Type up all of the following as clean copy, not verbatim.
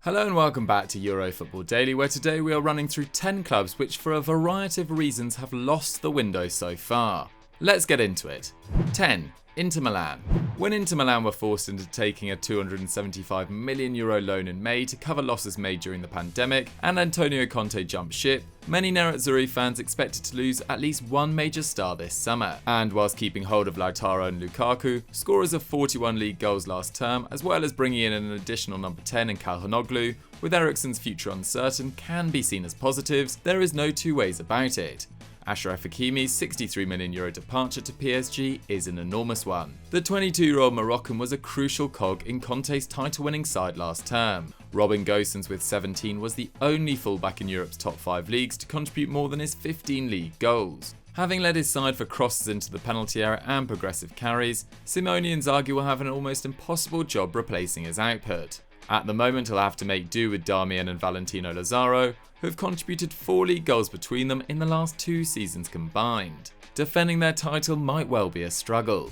Hello and welcome back to Eurofootball Daily, where today we are running through 10 clubs which for a variety of reasons have lost the window so far. Let's get into it. 10. Inter Milan. When Inter Milan were forced into taking a €275 million loan in May to cover losses made during the pandemic and Antonio Conte jumped ship, many Nerazzurri fans expected to lose at least one major star this summer. And whilst keeping hold of Lautaro and Lukaku, scorers of 41 league goals last term, as well as bringing in an additional number 10 in Calhanoglu, with Eriksen's future uncertain, can be seen as positives, there is no two ways about it. Achraf Hakimi's €63 million departure to PSG is an enormous one. The 22-year-old Moroccan was a crucial cog in Conte's title-winning side last term. Robin Gosens with 17 was the only fullback in Europe's top 5 leagues to contribute more than his 15 league goals. Having led his side for crosses into the penalty area and progressive carries, Simone Inzaghi will have an almost impossible job replacing his output. At the moment, he'll have to make do with Darmian and Valentino Lazaro, who have contributed 4 league goals between them in the last 2 seasons combined. Defending their title might well be a struggle.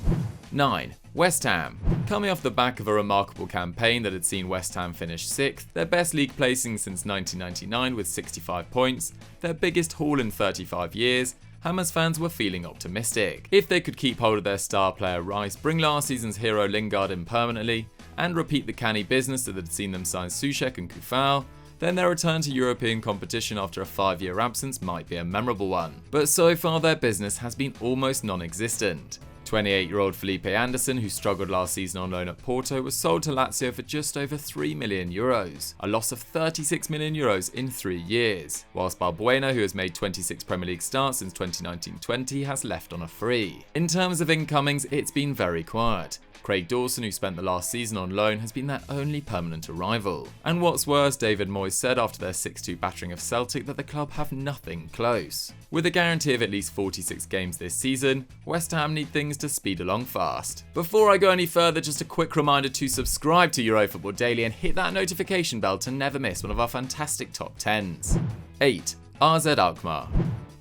9. West Ham. Coming off the back of a remarkable campaign that had seen West Ham finish 6th, their best league placing since 1999 with 65 points, their biggest haul in 35 years, Hammers fans were feeling optimistic. If they could keep hold of their star player Rice, bring last season's hero Lingard in permanently, and repeat the canny business that had seen them sign Soucek and Koufal, then their return to European competition after a 5-year absence might be a memorable one. But so far their business has been almost non-existent. 28-year-old Felipe Anderson, who struggled last season on loan at Porto, was sold to Lazio for just over €3 million, a loss of €36 million in 3 years, whilst Balbuena, who has made 26 Premier League starts since 2019-20, has left on a free. In terms of incomings, it's been very quiet. Craig Dawson, who spent the last season on loan, has been their only permanent arrival. And what's worse, David Moyes said after their 6-2 battering of Celtic that the club have nothing close. With a guarantee of at least 46 games this season, West Ham need things to speed along fast. Before I go any further, just a quick reminder to subscribe to Eurofootball Daily and hit that notification bell to never miss one of our fantastic top 10s. 8. AZ Alkmaar.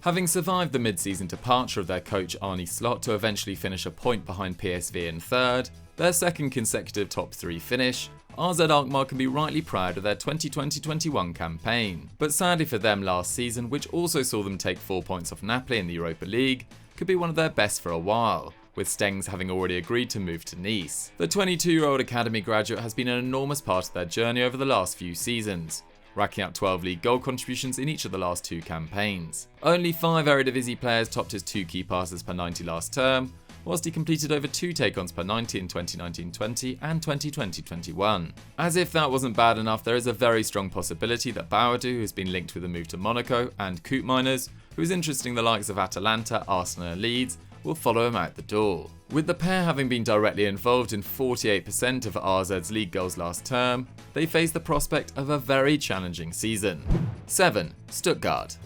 Having survived the mid-season departure of their coach Arne Slot to eventually finish a point behind PSV in 3rd, their second consecutive top 3 finish, AZ Alkmaar can be rightly proud of their 2020-21 campaign. But sadly for them, last season, which also saw them take 4 points off Napoli in the Europa League, could be one of their best for a while, with Stengs having already agreed to move to Nice. The 22-year-old academy graduate has been an enormous part of their journey over the last few seasons, racking up 12 league goal contributions in each of the last 2 campaigns. Only 5 Eredivisie players topped his 2 key passes per 90 last term, whilst he completed over 2 take-ons per 90 in 2019-20 and 2020-21. As if that wasn't bad enough, there is a very strong possibility that Bouadou, who has been linked with a move to Monaco, and Koopmeiners, who is interesting the likes of Atalanta, Arsenal and Leeds, will follow him out the door. With the pair having been directly involved in 48% of RZ's league goals last term, they face the prospect of a very challenging season. 7. Stuttgart.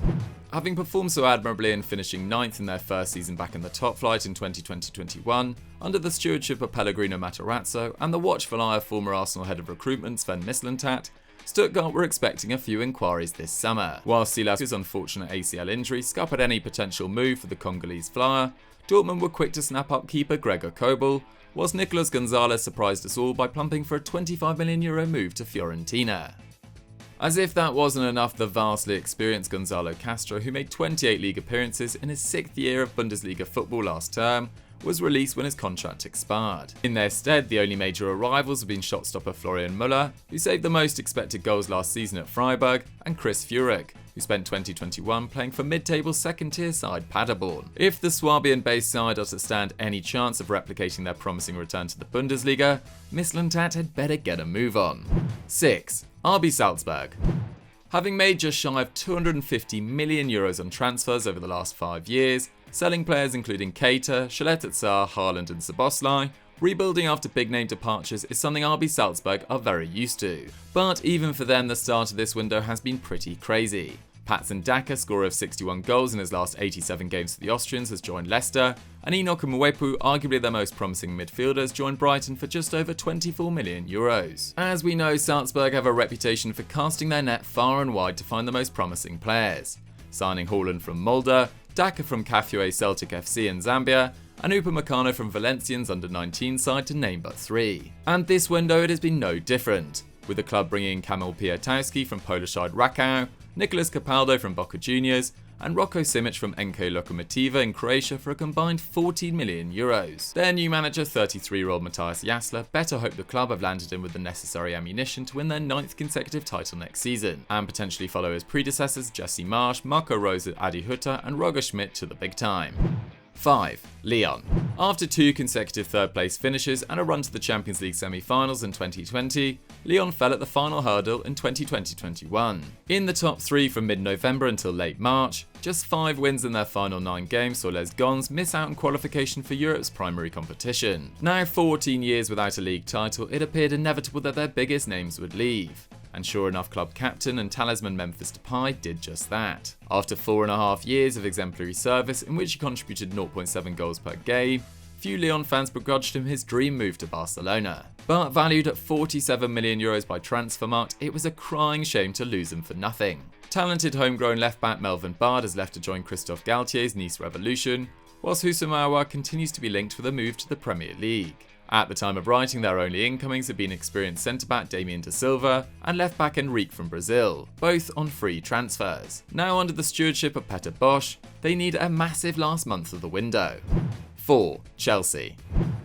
Having performed so admirably in finishing 9th in their first season back in the top flight in 2020-21, under the stewardship of Pellegrino Matarazzo and the watchful eye of former Arsenal head of recruitment Sven Mislintat, Stuttgart were expecting a few inquiries this summer. While Silas's unfortunate ACL injury scuppered any potential move for the Congolese flyer, Dortmund were quick to snap up keeper Gregor Kobel, whilst Nicolas Gonzalez surprised us all by plumping for a €25 million move to Fiorentina. As if that wasn't enough, the vastly experienced Gonzalo Castro, who made 28 league appearances in his 6th year of Bundesliga football last term, was released when his contract expired. In their stead, the only major arrivals have been shot stopper Florian Müller, who saved the most expected goals last season at Freiburg, and Chris Führich, who spent 2021 playing for mid-table second-tier side Paderborn. If the Swabian-based side are to stand any chance of replicating their promising return to the Bundesliga, Mislintat had better get a move on. 6. RB Salzburg. Having made just shy of €250 million on transfers over the last 5 years, selling players including Keita, Shaletat, Haaland and Szoboszlai, rebuilding after big-name departures is something RB Salzburg are very used to. But even for them, the start of this window has been pretty crazy. Patson Daka, scorer of 61 goals in his last 87 games for the Austrians, has joined Leicester, and Enoch Mwepu, arguably their most promising midfielders, joined Brighton for just over €24 million. As we know, Salzburg have a reputation for casting their net far and wide to find the most promising players, signing Haaland from Mulder, Daka from Kafue Celtic FC in Zambia, and Upamecano from Valenciennes under-19 side to name but 3. And this window it has been no different, with the club bringing in Kamil Piatowski from Polish side Rakow, Nicolas Capaldo from Boca Juniors, and Roko Simic from NK Lokomotiva in Croatia for a combined 14 million euros. Their new manager, 33-year-old Matthias Jasler, better hope the club have landed him with the necessary ammunition to win their 9th consecutive title next season, and potentially follow his predecessors Jesse Marsch, Marco Rose, Adi Hutter and Roger Schmidt to the big time. 5. Lyon. After 2 consecutive third-place finishes and a run to the Champions League semi-finals in 2020, Lyon fell at the final hurdle in 2020-21. In the top 3 from mid-November until late March, just 5 wins in their final 9 games saw Les Gons miss out on qualification for Europe's primary competition. Now 14 years without a league title, it appeared inevitable that their biggest names would leave. And sure enough, club captain and talisman Memphis Depay did just that. After 4.5 years of exemplary service in which he contributed 0.7 goals per game, few Lyon fans begrudged him his dream move to Barcelona. But valued at 47 million euros by Transfermarkt, it was a crying shame to lose him for nothing. Talented homegrown left-back Melvin Bard has left to join Christophe Galtier's Nice Revolution, whilst Houssem Aouar continues to be linked with a move to the Premier League. At the time of writing, their only incomings had been experienced centre-back Damien Da Silva and left-back Enrique from Brazil, both on free transfers. Now under the stewardship of Peter Bosz, they need a massive last month of the window. 4. Chelsea.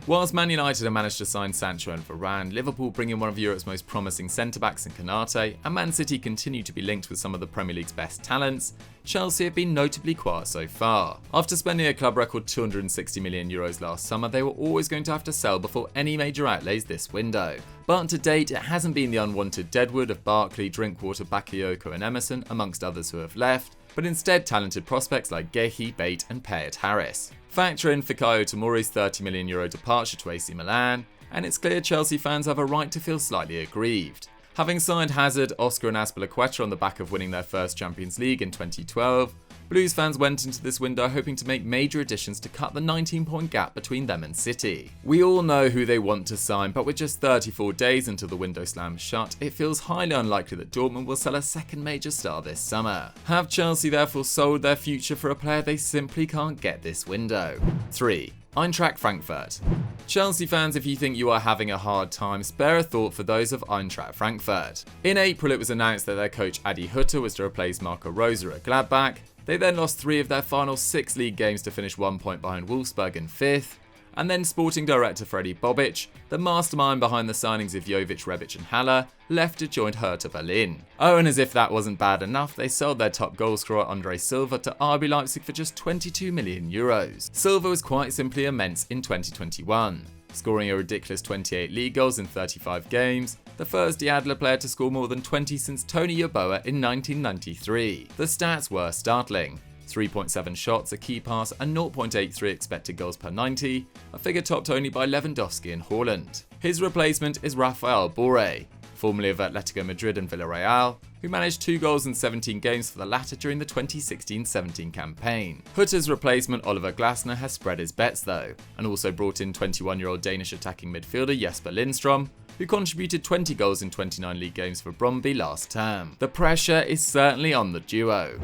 Whilst Man United have managed to sign Sancho and Varane, Liverpool bring in one of Europe's most promising centre-backs in Konate, and Man City continue to be linked with some of the Premier League's best talents, Chelsea have been notably quiet so far. After spending a club record 260 million euros last summer, they were always going to have to sell before any major outlays this window. But to date, it hasn't been the unwanted deadwood of Barkley, Drinkwater, Bakayoko and Emerson, amongst others who have left, but instead talented prospects like Gehi, Bate and Payet Harris. Factor in Fikayo Tomori's 30 million euro departure to AC Milan, and it's clear Chelsea fans have a right to feel slightly aggrieved. Having signed Hazard, Oscar and Azpilicueta on the back of winning their first Champions League in 2012, Blues fans went into this window hoping to make major additions to cut the 19-point gap between them and City. We all know who they want to sign, but with just 34 days until the window slams shut, it feels highly unlikely that Dortmund will sell a second major star this summer. Have Chelsea therefore sold their future for a player they simply can't get this window? 3. Eintracht Frankfurt. Chelsea fans, if you think you are having a hard time, spare a thought for those of Eintracht Frankfurt. In April, it was announced that their coach Adi Hutter was to replace Marco Rose at Gladbach. They then lost 3 of their final 6 league games to finish 1 point behind Wolfsburg in 5th. And then sporting director Freddy Bobic, the mastermind behind the signings of Jovic, Rebic and Haller, left to join Hertha Berlin. Oh, and as if that wasn't bad enough, they sold their top goalscorer Andre Silva to RB Leipzig for just 22 million euros. Silva was quite simply immense in 2021, scoring a ridiculous 28 league goals in 35 games, the first Adler player to score more than 20 since Tony Yeboah in 1993. The stats were startling. 3.7 shots, a key pass and 0.83 expected goals per 90, a figure topped only by Lewandowski and Haaland. His replacement is Rafael Borré, formerly of Atletico Madrid and Villarreal, who managed 2 goals in 17 games for the latter during the 2016-17 campaign. Hutter's replacement Oliver Glasner has spread his bets though, and also brought in 21-year-old Danish attacking midfielder Jesper Lindstrom, who contributed 20 goals in 29 league games for Brøndby last term. The pressure is certainly on the duo.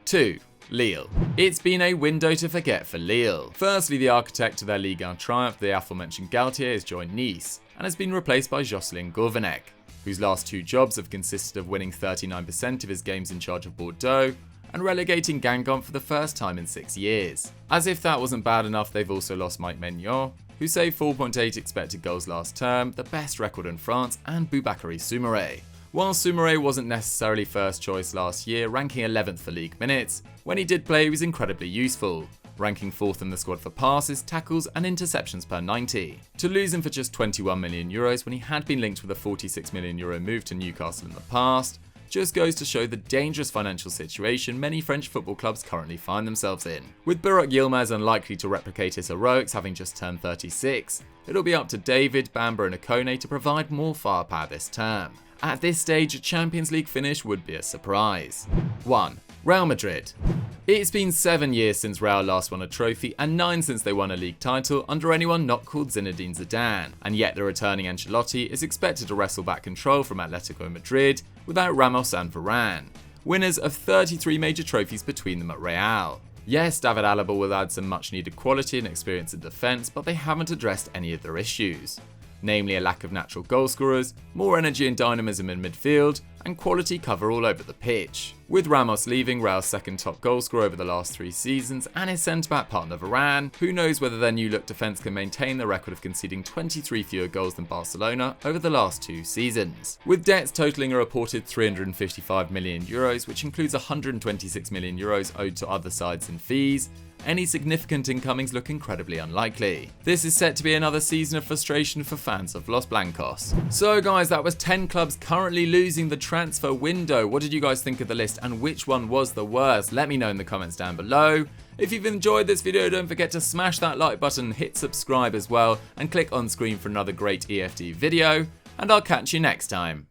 2. Lille. It's been a window to forget for Lille. Firstly, the architect of their Ligue 1 triumph, the aforementioned Galtier, has joined Nice, and has been replaced by Jocelyn Gourvenec, whose last 2 jobs have consisted of winning 39% of his games in charge of Bordeaux, and relegating Guingamp for the first time in 6 years. As if that wasn't bad enough, they've also lost Mike Maignan, who saved 4.8 expected goals last term, the best record in France, and Boubakary Soumaré. While Soumaré wasn't necessarily first choice last year, ranking 11th for league minutes, when he did play he was incredibly useful, ranking 4th in the squad for passes, tackles and interceptions per 90. To lose him for just 21 million euros when he had been linked with a 46 million euro move to Newcastle in the past, just goes to show the dangerous financial situation many French football clubs currently find themselves in. With Burak Yilmaz unlikely to replicate his heroics having just turned 36, it'll be up to David, Bamba and Akone to provide more firepower this term. At this stage, a Champions League finish would be a surprise. 1. Real Madrid. It's been 7 years since Real last won a trophy and 9 since they won a league title under anyone not called Zinedine Zidane, and yet the returning Ancelotti is expected to wrestle back control from Atletico Madrid without Ramos and Varane, winners of 33 major trophies between them at Real. Yes, David Alaba will add some much needed quality and experience in defence, but they haven't addressed any of their issues. namely a lack of natural goal scorers, more energy and dynamism in midfield, and quality cover all over the pitch. With Ramos leaving, Real's second top goal scorer over the last 3 seasons, and his centre-back partner Varane, who knows whether their new look defence can maintain the record of conceding 23 fewer goals than Barcelona over the last 2 seasons. With debts totalling a reported €355 million, which includes €126 million owed to other sides and fees, any significant incomings look incredibly unlikely. This is set to be another season of frustration for fans of Los Blancos. So guys, that was 10 clubs currently losing the transfer window. What did you guys think of the list and which one was the worst? Let me know in the comments down below. If you've enjoyed this video, don't forget to smash that like button, hit subscribe as well, and click on screen for another great EFD video, and I'll catch you next time.